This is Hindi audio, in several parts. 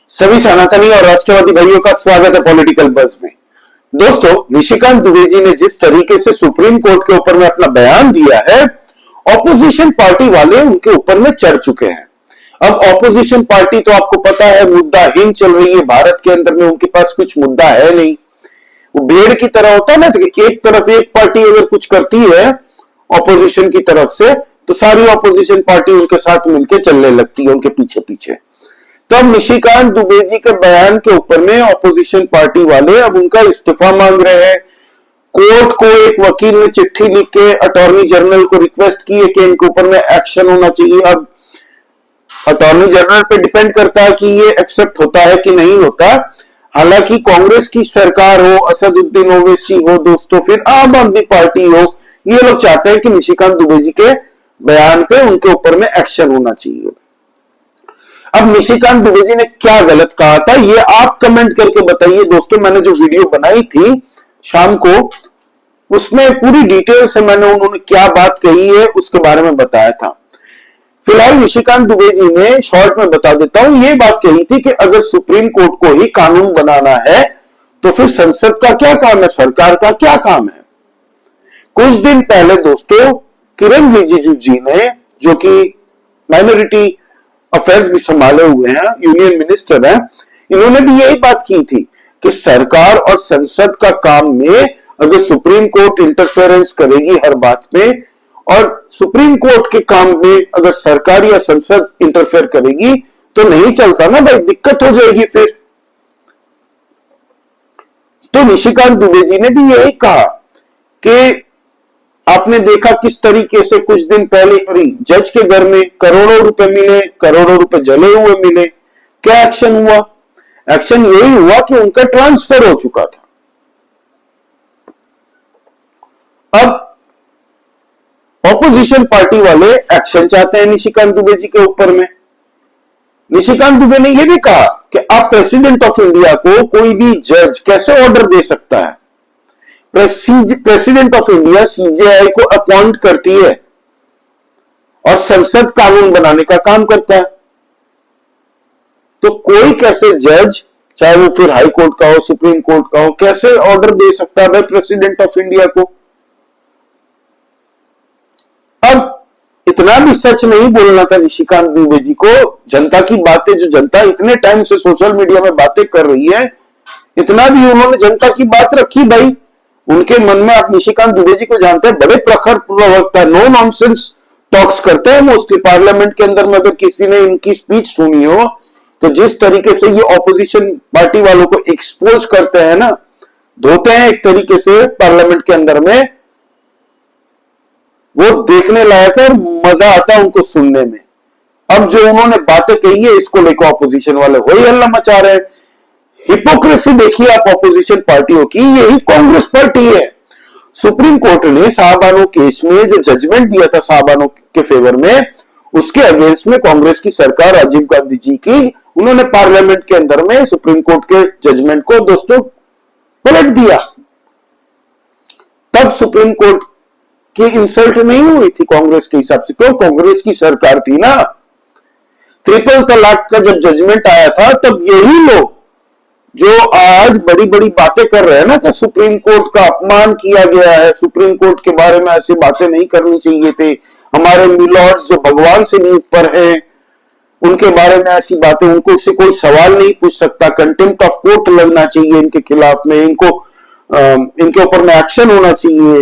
सभी सनातनी और राष्ट्रवादी भाइयों का स्वागत है पॉलिटिकल बज़ में। दोस्तों, निशिकांत दुबे जी ने जिस तरीके से सुप्रीम कोर्ट के ऊपर में अपना बयान दिया है, ऑपोजिशन पार्टी वाले उनके ऊपर में चढ़ चुके हैं। अब ऑपोजिशन पार्टी तो आपको पता है मुद्दाहीन चल रही है भारत के अंदर में, उनके पास कुछ मुद्दा है नहीं। वो भेड़ की तरह होता है ना, एक तरफ एक पार्टी अगर कुछ करती है ऑपोजिशन की तरफ से, तो सारी ऑपोजिशन पार्टी उनके साथ मिलकर चलने लगती है, उनके पीछे पीछे। तो अब निशिकांत दुबे जी के बयान के ऊपर में ऑपोजिशन पार्टी वाले अब उनका इस्तीफा मांग रहे हैं। कोर्ट को एक वकील ने चिट्ठी लिख के अटॉर्नी जनरल को रिक्वेस्ट की है कि इनके ऊपर में एक्शन होना चाहिए। अब अटॉर्नी जनरल पे डिपेंड करता है कि ये एक्सेप्ट होता है कि नहीं होता। हालांकि कांग्रेस की सरकार हो, असदुद्दीन ओवैसी हो दोस्तों, फिर आम आदमी पार्टी हो, ये लोग चाहते हैं कि निशिकांत दुबे जी के बयान पे उनके ऊपर में एक्शन होना चाहिए। अब निशिकांत दुबे जी ने क्या गलत कहा था, ये आप कमेंट करके बताइए दोस्तों। मैंने जो वीडियो बनाई थी शाम को, उसमें पूरी डिटेल से मैंने उन्होंने क्या बात कही है उसके बारे में बताया था। फिलहाल निशिकांत दुबे जी ने शॉर्ट में बता देता हूं, ये बात कही थी कि अगर सुप्रीम कोर्ट को ही कानून बनाना है तो फिर संसद का क्या काम है, सरकार का क्या काम है। कुछ दिन पहले दोस्तों किरण रिजिजू जी ने, जो कि माइनॉरिटी अफेयर्स भी संभाले हुए हैं, यूनियन मिनिस्टर हैं, इन्होंने भी यही बात की थी कि सरकार और संसद का काम में अगर सुप्रीम कोर्ट इंटरफेरेंस करेगी हर बात में, और सुप्रीम कोर्ट के काम में अगर सरकार या संसद इंटरफेयर करेगी तो नहीं चलता ना भाई, दिक्कत हो जाएगी फिर। तो निशिकांत दुबे जी ने भी यही कहा कि आपने देखा किस तरीके से कुछ दिन पहले जज के घर में करोड़ों रुपए मिले, करोड़ों रुपए जले हुए मिले। क्या एक्शन हुआ? एक्शन यही हुआ कि उनका ट्रांसफर हो चुका था। अब ऑपोजिशन पार्टी वाले एक्शन चाहते हैं निशिकांत दुबे जी के ऊपर में। निशिकांत दुबे ने यह भी कहा कि आप प्रेसिडेंट ऑफ इंडिया को कोई भी जज कैसे ऑर्डर दे सकता है। प्रेसिडेंट ऑफ इंडिया सीजेआई को अपॉइंट करती है और संसद कानून बनाने का काम करता है। तो कोई कैसे जज, चाहे वो फिर हाई कोर्ट का हो, सुप्रीम कोर्ट का हो, कैसे ऑर्डर दे सकता है भाई प्रेसिडेंट ऑफ इंडिया को। अब इतना भी सच नहीं बोलना था निशिकांत दुबे जी को। जनता की बातें, जो जनता इतने टाइम से सोशल मीडिया में बातें कर रही है, इतना भी उन्होंने जनता की बात रखी भाई। उनके मन में, आप निशिकांत दुबे जी को जानते हैं, बड़े प्रखर प्रवक्ता, नो नॉनसेंस टॉक्स करते हैं मोस्टली। पार्लियामेंट के अंदर में अगर किसी ने इनकी स्पीच सुनी हो तो जिस तरीके से ये ऑपोजिशन पार्टी वालों को एक्सपोज करते हैं ना, धोते हैं एक तरीके से पार्लियामेंट के अंदर में, वो देखने लायक है, मजा आता है उनको सुनने में। अब जो उन्होंने बातें कही है, इसको लेकर ऑपोजिशन वाले वही हल्ला मचा रहे हैं। हिपोक्रेसी देखिए आप ऑपोजिशन पार्टियों की, यही कांग्रेस पार्टी है। सुप्रीम कोर्ट ने शाहबानो केस में जो जजमेंट दिया था शाहबानो के फेवर में, उसके अगेंस्ट में कांग्रेस की सरकार, राजीव गांधी जी की, उन्होंने पार्लियामेंट के अंदर में सुप्रीम कोर्ट के जजमेंट को दोस्तों पलट दिया। तब सुप्रीम कोर्ट की इंसल्ट नहीं हुई थी कांग्रेस के हिसाब से, क्यों? कांग्रेस की सरकार थी ना। ट्रिपल तलाक का जब जजमेंट आया था, तब यही लोग जो आज बड़ी बड़ी बातें कर रहे हैं ना कि सुप्रीम कोर्ट का अपमान किया गया है, सुप्रीम कोर्ट के बारे में ऐसी बातें नहीं करनी चाहिए थे, हमारे मिलॉर्ड्स जो भगवान से भी ऊपर हैं, उनके बारे में ऐसी बातें, उनको उससे कोई सवाल नहीं पूछ सकता, कंटेम्प्ट ऑफ कोर्ट लगना चाहिए इनके खिलाफ में, इनके ऊपर में एक्शन होना चाहिए,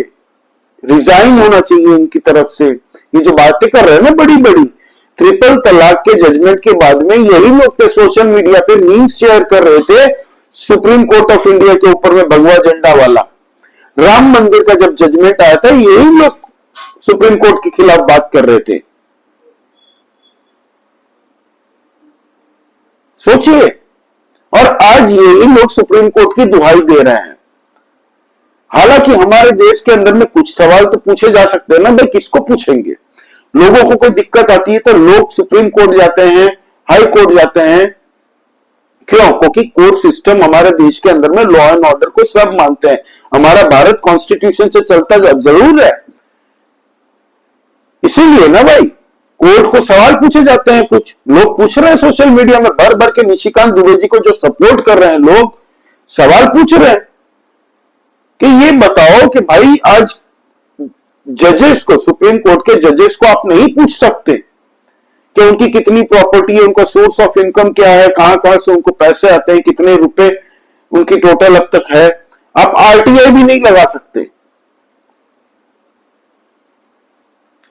रिजाइन होना चाहिए इनकी तरफ से। ये जो बातें कर रहे हैं ना बड़ी बड़ी, ट्रिपल तलाक के जजमेंट के बाद में यही लोग थे सोशल मीडिया पे मीम्स शेयर कर रहे थे सुप्रीम कोर्ट ऑफ इंडिया के ऊपर में भगवा झंडा वाला। राम मंदिर का जब जजमेंट आया था, यही लोग सुप्रीम कोर्ट के खिलाफ बात कर रहे थे। सोचिए, और आज यही लोग सुप्रीम कोर्ट की दुहाई दे रहे हैं। हालांकि हमारे देश के अंदर में कुछ सवाल तो पूछे जा सकते हैं ना भाई, किसको पूछेंगे? लोगों को कोई दिक्कत आती है तो लोग सुप्रीम कोर्ट जाते हैं, हाई कोर्ट जाते हैं। क्यों? क्योंकि कोर्ट सिस्टम हमारे देश के अंदर में लॉ एंड ऑर्डर को सब मानते हैं। हमारा भारत कॉन्स्टिट्यूशन से चलता जरूर है, इसीलिए ना भाई कोर्ट को सवाल पूछे जाते हैं, कुछ लोग पूछ रहे हैं सोशल मीडिया में भर भर के निशिकांत दुबे जी को जो सपोर्ट कर रहे हैं लोग सवाल पूछ रहे हैं कि ये बताओ कि भाई आज जजेस को, सुप्रीम कोर्ट के जजेस को आप नहीं पूछ सकते कि उनकी कितनी प्रॉपर्टी है, उनका सोर्स ऑफ इनकम क्या है, कहां कहां से उनको पैसे आते हैं, कितने रुपए उनकी टोटल अब तक है। आप आरटीआई भी नहीं लगा सकते।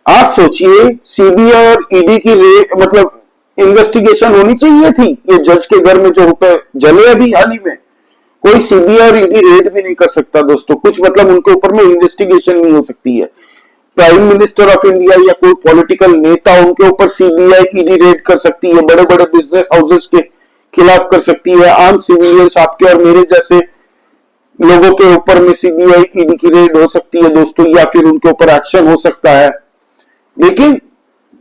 आप सोचिए सीबीआई और ईडी की मतलब इन्वेस्टिगेशन होनी चाहिए थी। ये जज के घर में जो रुपए जले अभी हाल ही में, कोई सीबीआई और ईडी रेड भी नहीं कर सकता दोस्तों। कुछ मतलब उनके ऊपर में इन्वेस्टिगेशन नहीं हो सकती है। प्राइम मिनिस्टर ऑफ इंडिया या कोई पॉलिटिकल नेता उनके ऊपर सीबीआई ईडी रेड कर सकती है, बड़े बड़े बिजनेस हाउसेस के खिलाफ कर सकती है, आम सिविलियंस आपके और मेरे जैसे लोगों के ऊपर में सीबीआई ईडी की रेड हो सकती है दोस्तों, या फिर उनके ऊपर एक्शन हो सकता है। लेकिन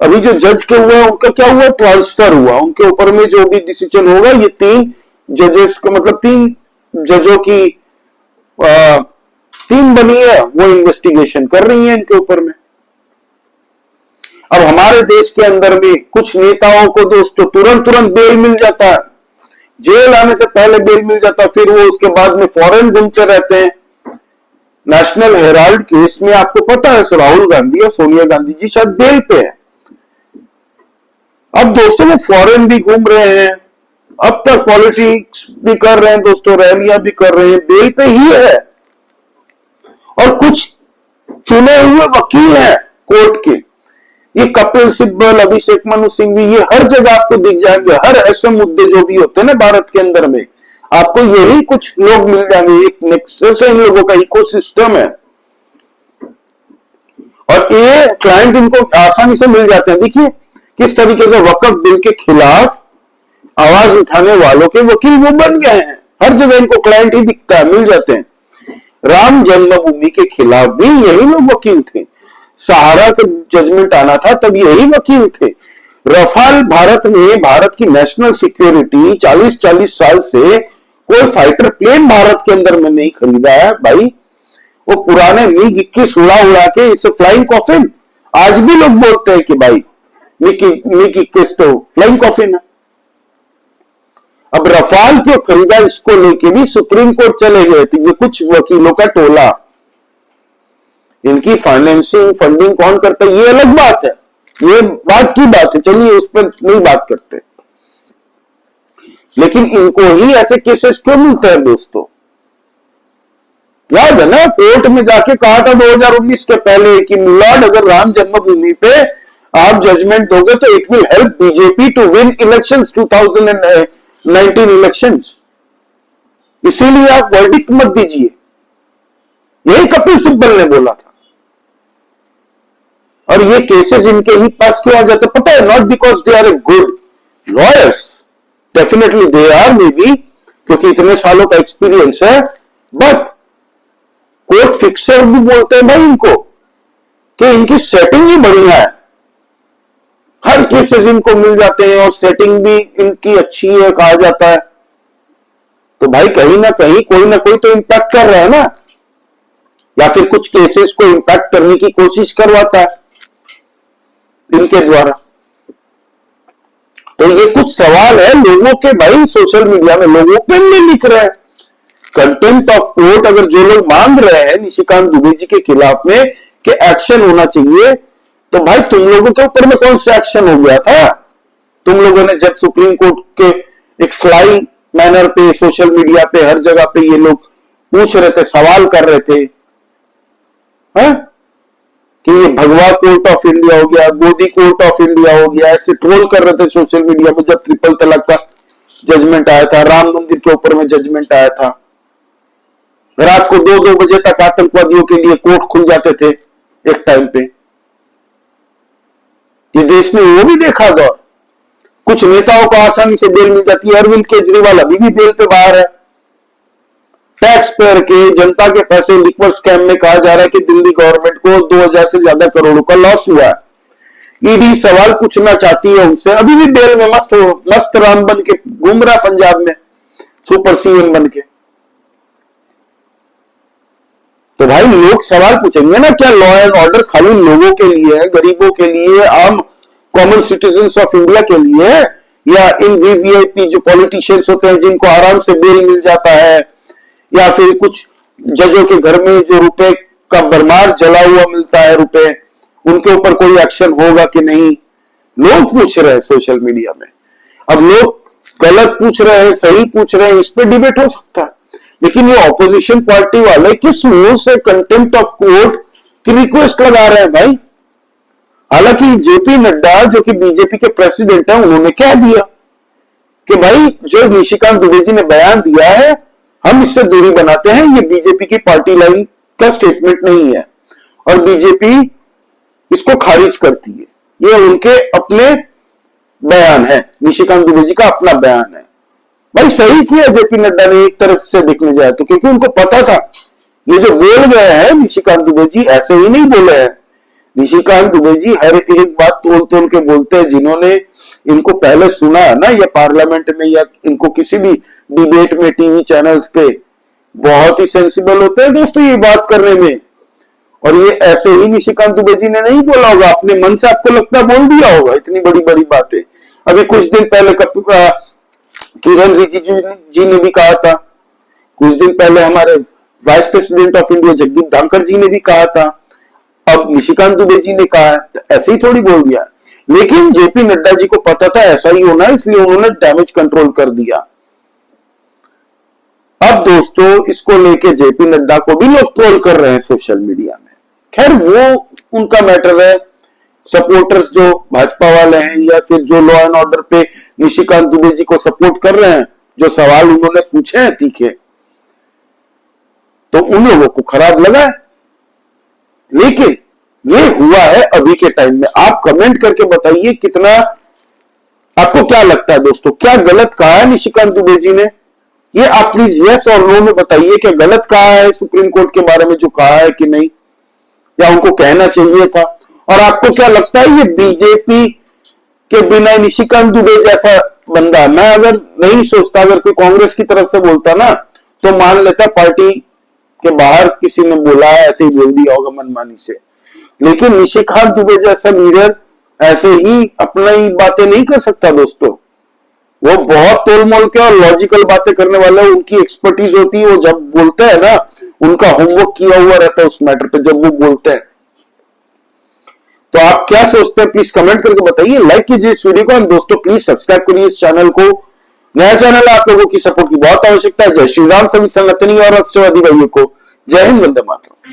अभी जो जज के हुआ उनका क्या हुआ, ट्रांसफर हुआ। उनके ऊपर में जो भी डिसीजन होगा ये 3 जजेस को, मतलब 3 जजों की टीम बनी है, वो इन्वेस्टिगेशन कर रही है इनके ऊपर में। अब हमारे देश के अंदर में कुछ नेताओं को दोस्तों तुरंत बेल मिल जाता है, जेल आने से पहले बेल मिल जाता है, फिर वो उसके बाद में फॉरेन घूमते रहते हैं। नेशनल हेराल्ड केस में आपको पता है राहुल गांधी और सोनिया गांधी जी शायद बेल पे है। अब दोस्तों वो फॉरेन भी घूम रहे हैं, अब तक पॉलिटिक्स भी कर रहे हैं दोस्तों, रैलियां भी कर रहे हैं, बेल पे ही है। और कुछ चुने हुए वकील हैं कोर्ट के, ये कपिल सिब्बल, अभिषेक मनु सिंघवी, ये हर जगह आपको दिख जाएंगे। हर ऐसे मुद्दे जो भी होते हैं ना भारत के अंदर में, आपको यही कुछ लोग मिल जाएंगे। एक नेक्सस है इन लोगों का, इकोसिस्टम है, और ये क्लाइंट इनको आसानी से मिल जाते हैं। देखिए किस तरीके से वक्फ बिल के खिलाफ आवाज उठाने वालों के वकील वो बन गए हैं। हर जगह इनको क्लाइंट ही दिखता है, मिल जाते हैं। राम जन्मभूमि के खिलाफ भी यही लोग वकील थे। सहारा का जजमेंट आना था तब यही वकील थे। रफाल भारत में भारत की नेशनल सिक्योरिटी 40-40 साल से कोई फाइटर प्लेन भारत के अंदर में नहीं खरीदा है भाई। वो पुराने MiG-21 उड़ा के इट्स अ फ्लाइंग कॉफिन। आज भी लोग बोलते हैं कि भाई MiG-21 तो फ्लाइंग कॉफिन है। अब रफाल क्यों खरीदा, इसको लेके भी सुप्रीम कोर्ट चले गए थे। ये कुछ वकीलों का टोला, इनकी फाइनेंसिंग फंडिंग कौन करता है ये अलग बात है, ये बात की बात है, चलिए उस पर नहीं बात करते। लेकिन इनको ही ऐसे केसेस क्यों मिलते हैं दोस्तों? याद है ना, कोर्ट में जाके कहा था 2019 के पहले कि मिलाड अगर राम जन्मभूमि पे आप जजमेंट दोगे तो it will help BJP to win elections 2019 elections, इसीलिए आप वर्डिक्ट मत दीजिए। यही कपिल सिब्बल ने बोला था। और ये केसेस इनके ही पास क्यों आ जाते पता है? Not because they are a good lawyers, definitely they are, may be, क्योंकि इतने सालों का एक्सपीरियंस है, बट कोर्ट फिक्सर भी बोलते हैं भाई इनको कि इनकी सेटिंग ही बढ़िया है। हर केसेस इनको मिल जाते हैं और सेटिंग भी इनकी अच्छी है कहा जाता है। तो भाई कहीं ना कहीं कोई ना कोई तो इंपैक्ट कर रहा है ना, या फिर कुछ केसेस को इंपैक्ट करने की कोशिश करवाता है इनके द्वारा। तो ये कुछ सवाल है लोगों के भाई, सोशल मीडिया में लोगों पे नहीं लिख रहे हैं। कंटेम्प्ट ऑफ कोर्ट अगर जो लोग मांग रहे हैं निशिकांत दुबे जी के खिलाफ में कि एक्शन होना चाहिए, तो भाई तुम लोगों के ऊपर में कौन सा एक्शन हो गया था? तुम लोगों ने जब सुप्रीम कोर्ट के एक स्लाई मैनर पे सोशल मीडिया पे हर जगह पे ये लोग पूछ रहे थे, सवाल कर रहे थे, है? कि ये भगवा कोर्ट ऑफ इंडिया हो गया, गोदी कोर्ट ऑफ इंडिया हो गया, ऐसे ट्रोल कर रहे थे सोशल मीडिया में। जब ट्रिपल तलाक का जजमेंट आया था, राम मंदिर के ऊपर में जजमेंट आया था, रात को 2-2 बजे तक आतंकवादियों के लिए कोर्ट खुल जाते थे एक टाइम पे। ये देश ने वो भी देखा दौर। कुछ नेताओं को आसानी से बेल मिल जाती है। अरविंद केजरीवाल अभी भी बेल पे बाहर है। टैक्स पेयर के, जनता के पैसे लिक्विड स्कैम में कहा जा रहा है कि दिल्ली गवर्नमेंट को 2000 से ज्यादा करोड़ों का लॉस हुआ है। ईडी सवाल पूछना चाहती है उनसे। अभी भी बेल में मस्त राम बन के घूम रहा पंजाब में, सुपर सीएम बन के। तो भाई लोग सवाल पूछेंगे ना, क्या लॉ एंड ऑर्डर खाली लोगों के लिए है, गरीबों के लिए, आम कॉमन सिटीजन्स ऑफ इंडिया के लिए है, या इन वीवीआईपी जो पॉलिटिशियंस होते हैं जिनको आराम से बेल मिल जाता है, या फिर कुछ जजों के घर में जो रुपए का भरमार जला हुआ मिलता है रुपए, उनके ऊपर कोई एक्शन होगा कि नहीं? लोग पूछ रहे हैं सोशल मीडिया में। अब लोग गलत पूछ रहे हैं, सही पूछ रहे हैं, इस पर डिबेट हो सकता है, लेकिन ये ऑपोजिशन पार्टी वाले किस मुंह से कंटेम्प्ट ऑफ कोर्ट की रिक्वेस्ट लगा रहे हैं भाई? हालांकि जेपी नड्डा जो कि बीजेपी के प्रेसिडेंट हैं, उन्होंने क्या दिया कि भाई जो निशिकांत दुबे जी ने बयान दिया है हम इससे दूरी बनाते हैं, ये बीजेपी की पार्टी लाइन का स्टेटमेंट नहीं है और बीजेपी इसको खारिज करती है, ये उनके अपने बयान है, निशिकांत दुबे जी का अपना बयान है। भाई सही किया जेपी नड्डा ने एक तरफ से देखने जाए तो, क्योंकि उनको पता था ये जो बोल गए हैं निशिकांत दुबे जी ऐसे ही नहीं बोले हैं। निशिकांत दुबे जी हर एक बात तोल तोल के बोलते हैं। जिन्होंने इनको पहले सुना है ना, या पार्लियामेंट में या इनको किसी भी डिबेट में टीवी चैनल्स पे, बहुत ही सेंसिबल होते हैं दोस्तों ये बात करने में। और ये ऐसे ही निशिकांत दुबे जी ने नहीं बोला होगा, अपने मन से आपको लगता है बोल दिया होगा इतनी बड़ी बड़ी बातें। अभी कुछ दिन पहले किरण रिजिजू जी ने भी कहा था, कुछ दिन पहले हमारे vice president of India Jagdeep Dhankhar ji ने भी कहा था, अब निशिकांत दुबे जी ने कहा है, तो ऐसे ही थोड़ी बोल दिया। लेकिन जेपी नड्डा जी को पता था ऐसा ही होना, इसलिए उन्होंने डैमेज कंट्रोल कर दिया। अब दोस्तों इसको लेके जेपी नड्डा को भी लोग ट्रोल कर रहे हैं सोशल मीडिया में। खैर वो उनका मैटर है, सपोर्टर्स जो भाजपा वाले हैं या फिर जो लॉ एंड ऑर्डर पे निशिकांत दुबे जी को सपोर्ट कर रहे हैं, जो सवाल उन्होंने पूछे हैं तीखे, तो उन लोगों को खराब लगा है। लेकिन ये हुआ है अभी के टाइम में। आप कमेंट करके बताइए कितना आपको क्या लगता है दोस्तों, क्या गलत कहा है निशिकांत दुबे जी ने? ये आप प्लीज यस और नो में बताइए, क्या गलत कहा है सुप्रीम कोर्ट के बारे में जो कहा है कि नहीं, या उनको कहना चाहिए था? और आपको क्या लगता है ये बीजेपी के बिना निशिकांत दुबे जैसा बंदा, मैं अगर नहीं सोचता, अगर कोई कांग्रेस की तरफ से बोलता ना तो मान लेता पार्टी के बाहर किसी ने बोला है, ऐसे ही बोल दिया होगा मनमानी से। लेकिन निशिकांत दुबे जैसा लीडर ऐसे ही अपना ही बातें नहीं कर सकता दोस्तों। वो बहुत तोलमोल के और लॉजिकल बातें करने वाले, उनकी एक्सपर्टीज होती है। वो जब बोलते हैं ना, उनका होमवर्क किया हुआ रहता है उस मैटर पे जब वो बोलते हैं। तो आप क्या सोचते हैं प्लीज कमेंट करके बताइए, लाइक कीजिए इस वीडियो को, और दोस्तों प्लीज सब्सक्राइब करिए इस चैनल को। नया चैनल है, आप लोगों की सपोर्ट की बहुत आवश्यकता है। जय श्री राम सभी सनातनी और राष्ट्रवादी भाइयों को। जय हिंद, वंदे मातरम।